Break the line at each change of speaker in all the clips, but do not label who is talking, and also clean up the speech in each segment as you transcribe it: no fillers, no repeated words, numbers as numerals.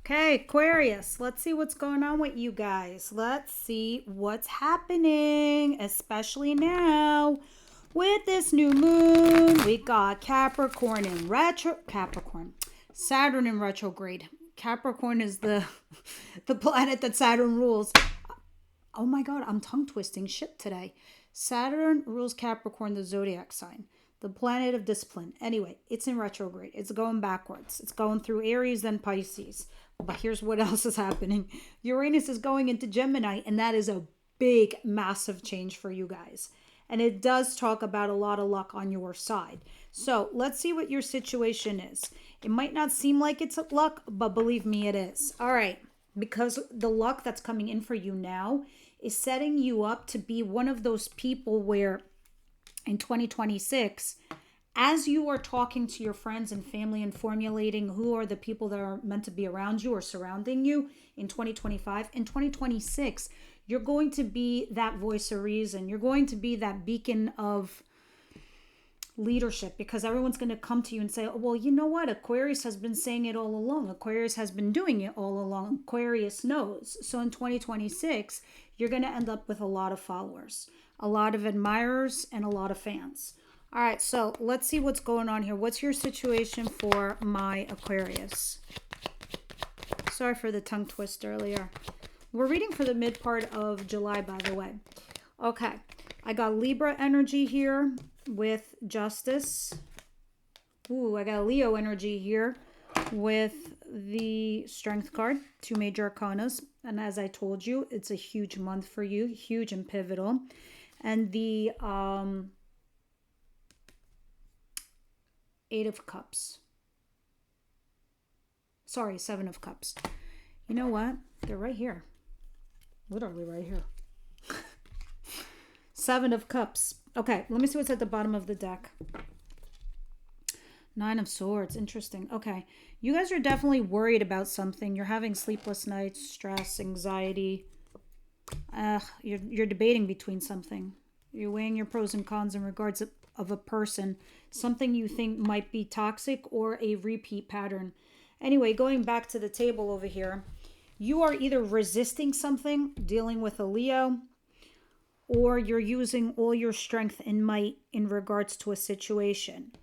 Okay, Aquarius, let's see what's going on with you guys. Let's see what's happening, especially now with this new moon. We got Capricorn in Saturn in retrograde. Capricorn is the the planet that Saturn rules. Oh my God, I'm tongue twisting shit today. Saturn rules Capricorn, the zodiac sign, the planet of discipline. Anyway, it's in retrograde. It's going backwards. It's going through Aries, then Pisces. But here's what else is happening. Uranus is going into Gemini, and that is a big, massive change for you guys. And it does talk about a lot of luck on your side. So let's see what your situation is. It might not seem like it's luck, but believe me, it is. All right. Because the luck that's coming in for you now is setting you up to be one of those people where in 2026, as you are talking to your friends and family and formulating who are the people that are meant to be around you or surrounding you in 2025, in 2026, you're going to be that voice of reason. You're going to be that beacon of leadership because everyone's going to come to you and say, oh, well, you know what? Aquarius has been saying it all along. Aquarius has been doing it all along. Aquarius knows. So in 2026, you're going to end up with a lot of followers, a lot of admirers, and a lot of fans. All right, so let's see what's going on here. What's your situation for my Aquarius? Sorry for the tongue twist earlier. We're reading for the mid part of July, by the way. Okay, I got Libra energy here with Justice. Ooh, I got Leo energy here with the Strength card, 2 major arcanas. And as I told you, it's a huge month for you, huge and pivotal. And the 8 of Cups. Sorry, 7 of Cups. You know what? They're right here. Literally right here. 7 of Cups. Okay, let me see what's at the bottom of the deck. 9 of Swords. Interesting. Okay. You guys are definitely worried about something. You're having sleepless nights, stress, anxiety. You're debating between something. You're weighing your pros and cons in regards of a person. Something you think might be toxic or a repeat pattern. Anyway, going back to the table over here. You are either resisting something, dealing with a Leo, or you're using all your strength and might in regards to a situation.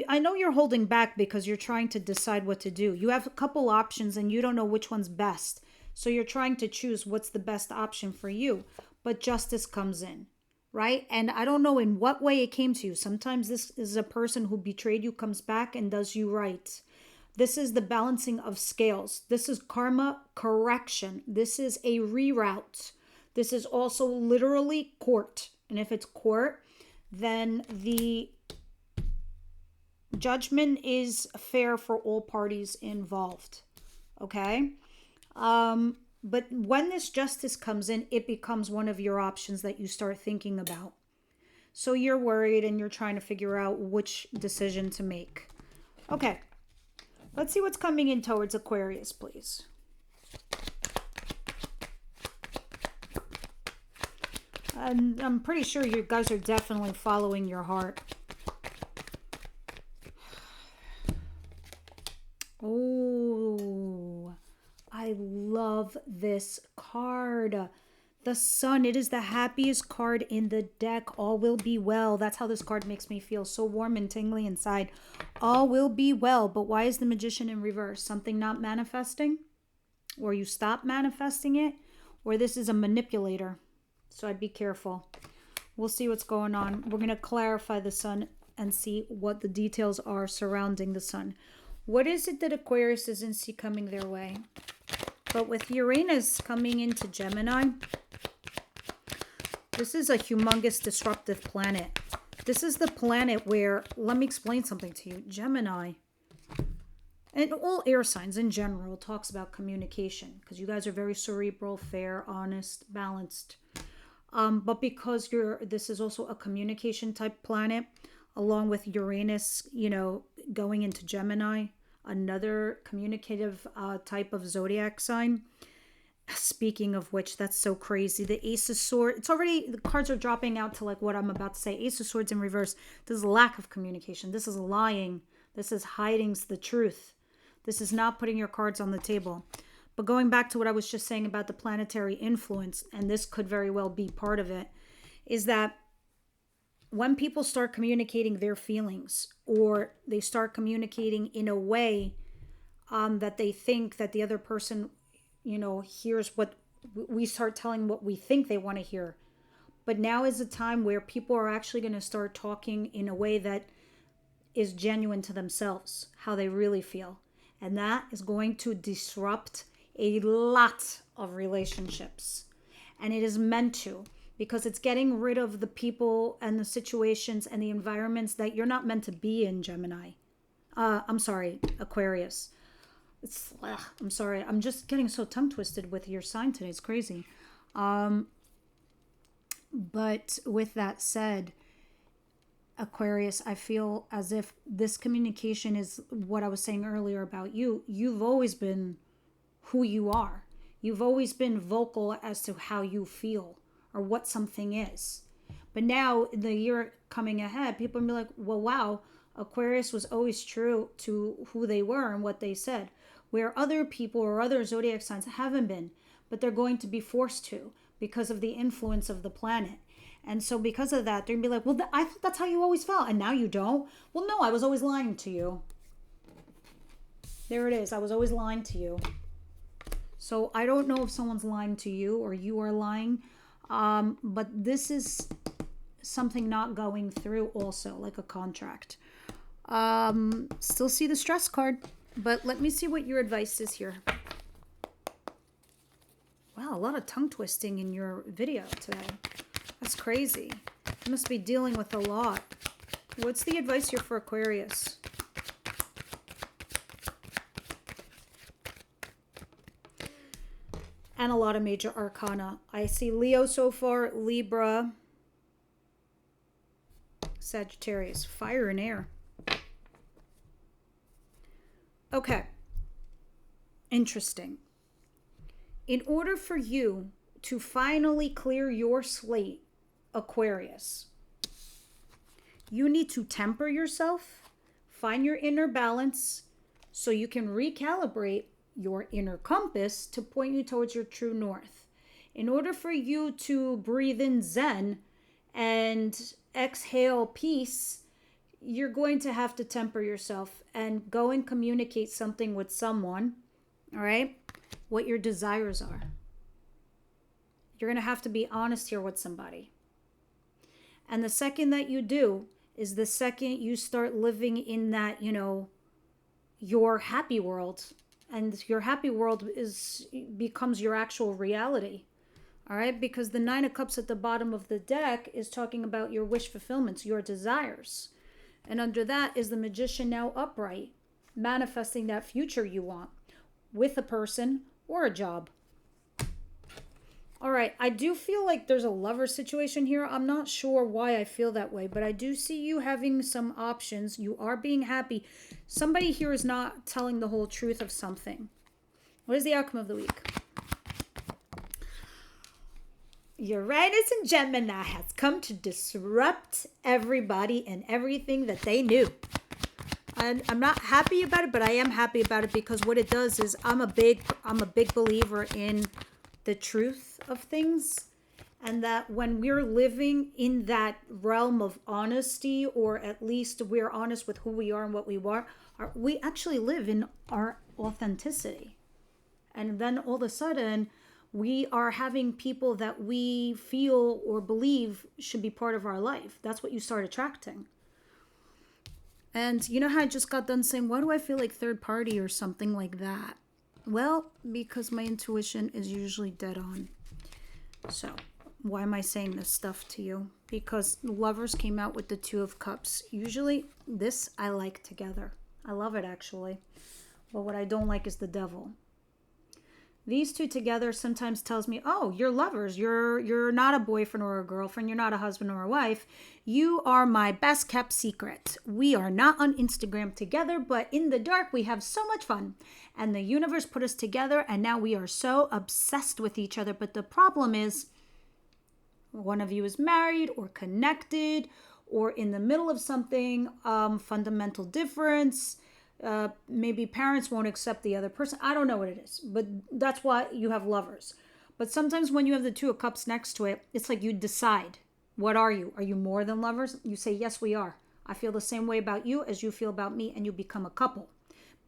I know you're holding back because you're trying to decide what to do. You have a couple options and you don't know which one's best. So you're trying to choose what's the best option for you. But justice comes in, right? And I don't know in what way it came to you. Sometimes this is a person who betrayed you, comes back and does you right. This is the balancing of scales. This is karma correction. This is a reroute. This is also literally court. And if it's court, then the judgment is fair for all parties involved. Okay? But when this justice comes in, it becomes one of your options that you start thinking about. So you're worried and you're trying to figure out which decision to make. Okay. Let's see what's coming in towards Aquarius, please. And I'm pretty sure you guys are definitely following your heart. Oh, I love this card. The Sun, it is the happiest card in the deck. All will be well. That's how this card makes me feel, so warm and tingly inside. All will be well. But why is the Magician in reverse? Something not manifesting? Or you stop manifesting it? Or this is a manipulator. So I'd be careful. We'll see what's going on. We're going to clarify the Sun and see what the details are surrounding the Sun. What is it that Aquarius doesn't see coming their way? But with Uranus coming into Gemini, this is a humongous disruptive planet. This is the planet where, let me explain something to you. Gemini, and all air signs in general, talks about communication. Because you guys are very cerebral, fair, honest, balanced. But because this is also a communication type planet, along with Uranus, going into Gemini, another communicative type of zodiac sign. Speaking of which, that's so crazy. The Ace of Swords, the cards are dropping out to like what I'm about to say. Ace of Swords in reverse. This is lack of communication. This is lying. This is hiding the truth. This is not putting your cards on the table. But going back to what I was just saying about the planetary influence, and this could very well be part of it, is that when people start communicating their feelings, or they start communicating in a way that they think that the other person, hears what we start telling what we think they want to hear. But now is a time where people are actually going to start talking in a way that is genuine to themselves, how they really feel. And that is going to disrupt a lot of relationships. And it is meant to, because it's getting rid of the people and the situations and the environments that you're not meant to be in, Gemini. Aquarius. I'm sorry. I'm just getting so tongue twisted with your sign today. It's crazy. But with that said, Aquarius, I feel as if this communication is what I was saying earlier about you. You've always been who you are. You've always been vocal as to how you feel or what something is. But now, in the year coming ahead, people will be like, well, wow, Aquarius was always true to who they were and what they said. Where other people or other zodiac signs haven't been, but they're going to be forced to because of the influence of the planet. And so because of that, they're going to be like, well, I thought that's how you always felt, and now you don't. Well, no, I was always lying to you. There it is. I was always lying to you. So I don't know if someone's lying to you or you are lying, but this is something not going through also, like a contract. Still see the stress card. But let me see what your advice is here. Wow, a lot of tongue twisting in your video today. That's crazy. You must be dealing with a lot. What's the advice here for Aquarius? And a lot of major arcana. I see Leo so far, Libra, Sagittarius, fire and air. Okay. Interesting. In order for you to finally clear your slate, Aquarius, you need to temper yourself, find your inner balance so you can recalibrate your inner compass to point you towards your true north. In order for you to breathe in Zen and exhale peace, you're going to have to temper yourself and go and communicate something with someone, all right? What your desires are. You're going to have to be honest here with somebody. And the second that you do is the second you start living in that, your happy world. And your happy world becomes your actual reality. All right? Because the Nine of Cups at the bottom of the deck is talking about your wish fulfillments, your desires. And under that is the Magician now upright, manifesting that future you want with a person or a job. All right, I do feel like there's a lover situation here. I'm not sure why I feel that way, but I do see you having some options. You are being happy. Somebody here is not telling the whole truth of something. What is the outcome of the week? Uranus and Gemini has come to disrupt everybody and everything that they knew. And I'm not happy about it, but I am happy about it because what it does is I'm a big believer in the truth of things, and that when we're living in that realm of honesty, or at least we're honest with who we are and what we are, we actually live in our authenticity. And then all of a sudden, we are having people that we feel or believe should be part of our life. That's what you start attracting. And you know how I just got done saying, why do I feel like third party or something like that? Well, because my intuition is usually dead on. So, why am I saying this stuff to you? Because lovers came out with the Two of Cups. Usually, this I like together. I love it, actually. But what I don't like is the Devil. These two together sometimes tells me, oh, you're lovers. You're not a boyfriend or a girlfriend. You're not a husband or a wife. You are my best kept secret. We are not on Instagram together, but in the dark, we have so much fun. And the universe put us together, and now we are so obsessed with each other. But the problem is, one of you is married or connected or in the middle of something, fundamental difference. Maybe parents won't accept the other person. I don't know what it is, but that's why you have Lovers. But sometimes when you have the Two of Cups next to it, it's like you decide, what are you? Are you more than lovers? You say, yes, we are. I feel the same way about you as you feel about me, and you become a couple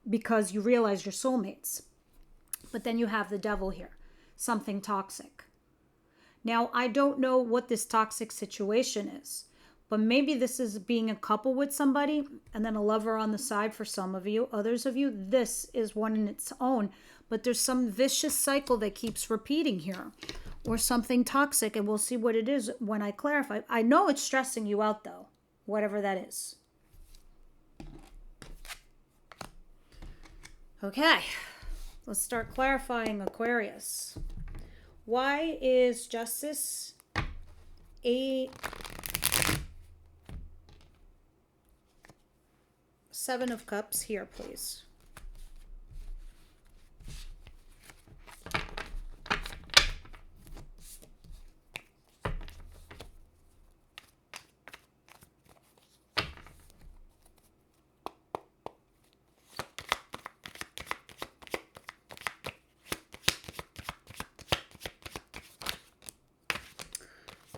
because you realize you're soulmates. But then you have the Devil here, something toxic. Now, I don't know what this toxic situation is, but maybe this is being a couple with somebody and then a lover on the side for some of you. Others of you, this is one in its own, but there's some vicious cycle that keeps repeating here, or something toxic, and we'll see what it is when I clarify. I know it's stressing you out though, whatever that is. Okay, let's start clarifying, Aquarius. Why is Justice a Seven of Cups here, please?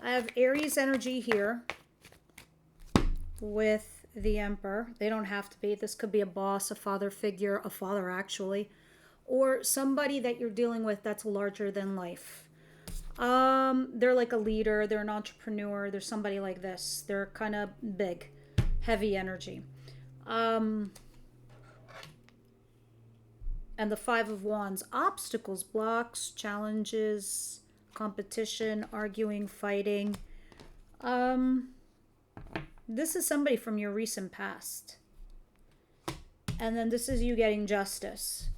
I have Aries energy here with the Emperor. They don't have to be. This could be a boss, a father figure, a father actually, or somebody that you're dealing with that's larger than life. They're like a leader. They're an entrepreneur. They're somebody like this. They're kind of big, heavy energy. And the Five of Wands, obstacles, blocks, challenges, competition, arguing, fighting. This is somebody from your recent past. And then this is you getting justice.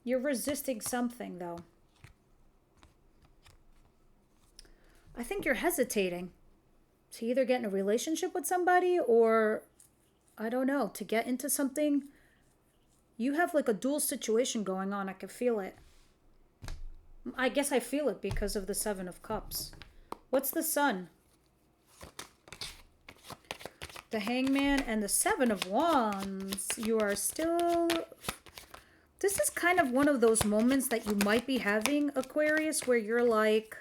You're resisting something though. I think you're hesitating to either get in a relationship with somebody or, I don't know, to get into something. You have like a dual situation going on. I can feel it. I guess I feel it because of the Seven of Cups. What's the Sun? The Hangman and the Seven of Wands. You are still... This is kind of one of those moments that you might be having, Aquarius, where you're like...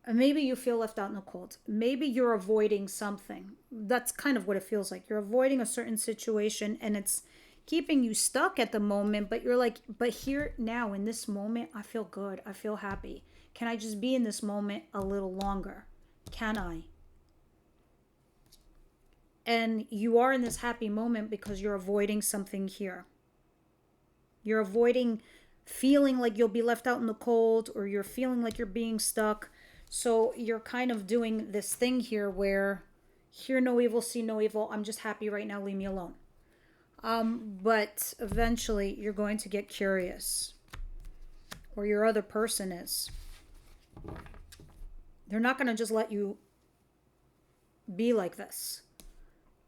Maybe you feel left out in the cold. Maybe you're avoiding something. That's kind of what it feels like. You're avoiding a certain situation and it's keeping you stuck at the moment, but you're like, but here now in this moment, I feel good. I feel happy. Can I just be in this moment a little longer? Can I? And you are in this happy moment because you're avoiding something here. You're avoiding feeling like you'll be left out in the cold, or you're feeling like you're being stuck. So you're kind of doing this thing here where hear no evil, see no evil. I'm just happy right now. Leave me alone. But eventually you're going to get curious, or your other person is. They're not going to just let you be like this,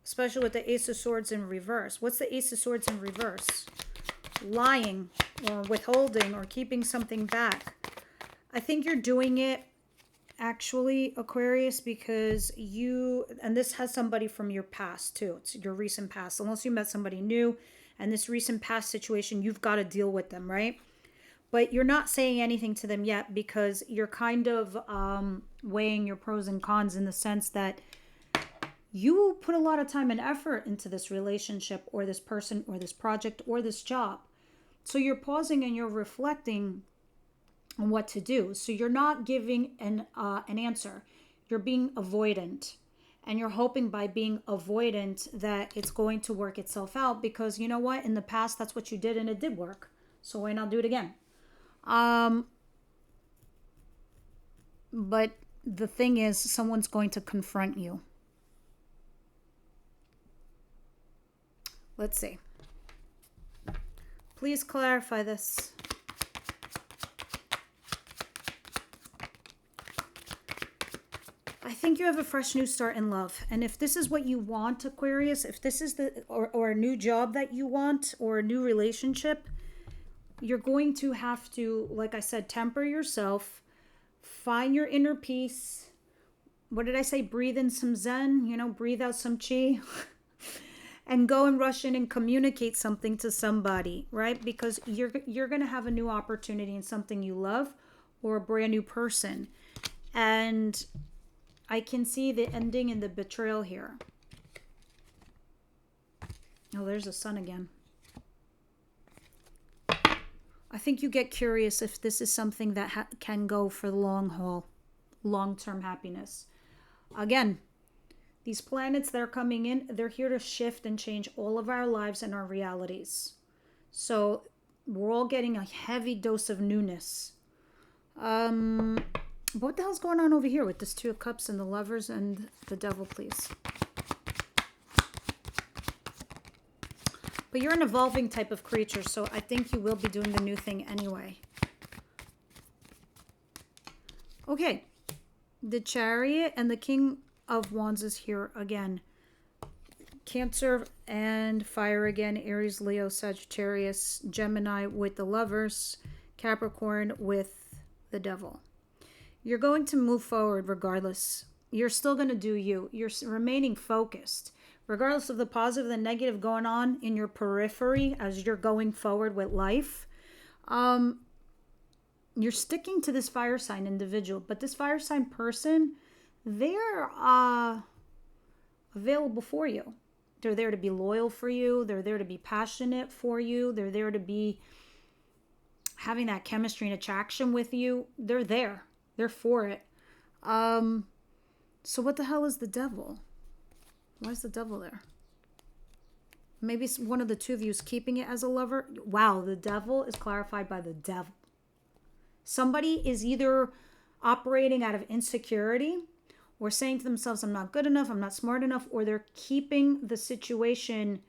especially with the Ace of Swords in reverse. What's the Ace of Swords in reverse? Lying or withholding or keeping something back. I think you're doing it actually, Aquarius, because you, and this has somebody from your past too. It's your recent past. Unless you met somebody new, and this recent past situation, you've got to deal with them, right? But you're not saying anything to them yet because you're kind of weighing your pros and cons, in the sense that you put a lot of time and effort into this relationship or this person or this project or this job. So you're pausing and you're reflecting on what to do. So you're not giving an answer. You're being avoidant. And you're hoping by being avoidant that it's going to work itself out, because you know what? In the past, that's what you did and it did work. So why not do it again? But the thing is, someone's going to confront you. Let's see. Please clarify this. I think you have a fresh new start in love. And if this is what you want, Aquarius, if this is the, or a new job that you want, or a new relationship, you're going to have to, like I said, temper yourself, find your inner peace, what did I say? Breathe in some Zen, breathe out some chi. And go and rush in and communicate something to somebody, right? Because you're going to have a new opportunity in something you love or a brand new person. And I can see the ending and the betrayal here. Oh, there's the sun again. I think you get curious if this is something that can go for the long haul, long-term happiness. Again, these planets that are coming in, they're here to shift and change all of our lives and our realities. So we're all getting a heavy dose of newness. What the hell's going on over here with this Two of Cups and the Lovers and the Devil, please? But you're an evolving type of creature, so I think you will be doing the new thing anyway. Okay. The Chariot and the King of Wands is here again. Cancer and fire again. Aries, Leo, Sagittarius, Gemini with the Lovers, Capricorn with the Devil. You're going to move forward regardless. You're still going to do you. You're remaining focused. Regardless of the positive and the negative going on in your periphery as you're going forward with life. You're sticking to this fire sign individual. But this fire sign person, they're available for you. They're there to be loyal for you. They're there to be passionate for you. They're there to be having that chemistry and attraction with you. They're there. They're for it. So what the hell is the Devil? Why is the Devil there? Maybe one of the two of you is keeping it as a lover. Wow, the Devil is clarified by the Devil. Somebody is either operating out of insecurity or saying to themselves, I'm not good enough, I'm not smart enough, or they're keeping the situation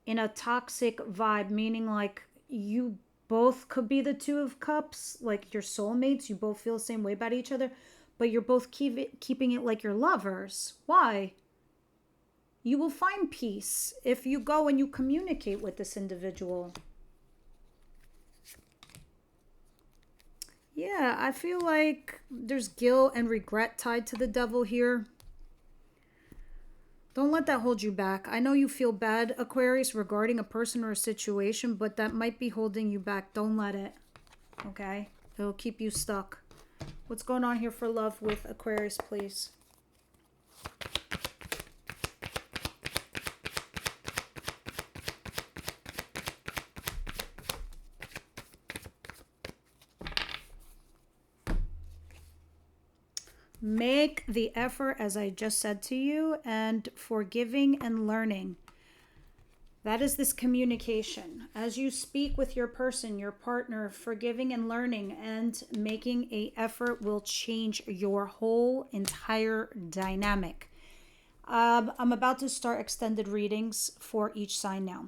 in a toxic vibe, meaning like you both could be the Two of Cups, like your soulmates, you both feel the same way about each other, but you're both keeping it like your lovers. Why? You will find peace if you go and you communicate with this individual. Yeah, I feel like there's guilt and regret tied to the Devil here. Don't let that hold you back. I know you feel bad, Aquarius, regarding a person or a situation, but that might be holding you back. Don't let it. Okay? It'll keep you stuck. What's going on here for love with Aquarius, please? Make the effort, as I just said to you, and forgiving and learning. That is this communication. As you speak with your person, your partner, forgiving and learning and making an effort will change your whole entire dynamic. I'm about to start extended readings for each sign now.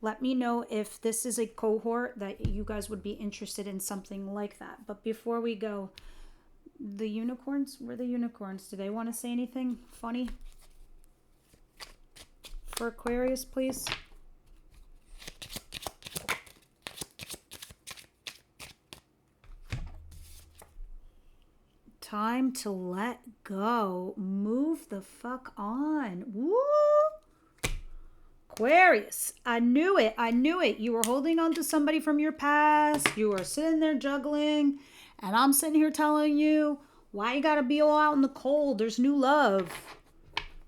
Let me know if this is a cohort that you guys would be interested in something like that. But before we go, the unicorns? Where are the unicorns? Do they want to say anything funny? For Aquarius, please. Time to let go. Move the fuck on. Woo! Aquarius, I knew it. I knew it. You were holding on to somebody from your past. You were sitting there juggling. And I'm sitting here telling you, why you gotta be all out in the cold? There's new love.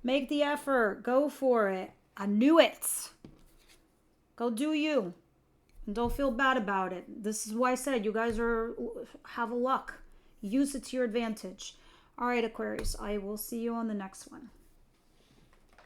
Make the effort. Go for it. I knew it. Go do you. And don't feel bad about it. This is why I said you guys have a luck. Use it to your advantage. All right, Aquarius. I will see you on the next one.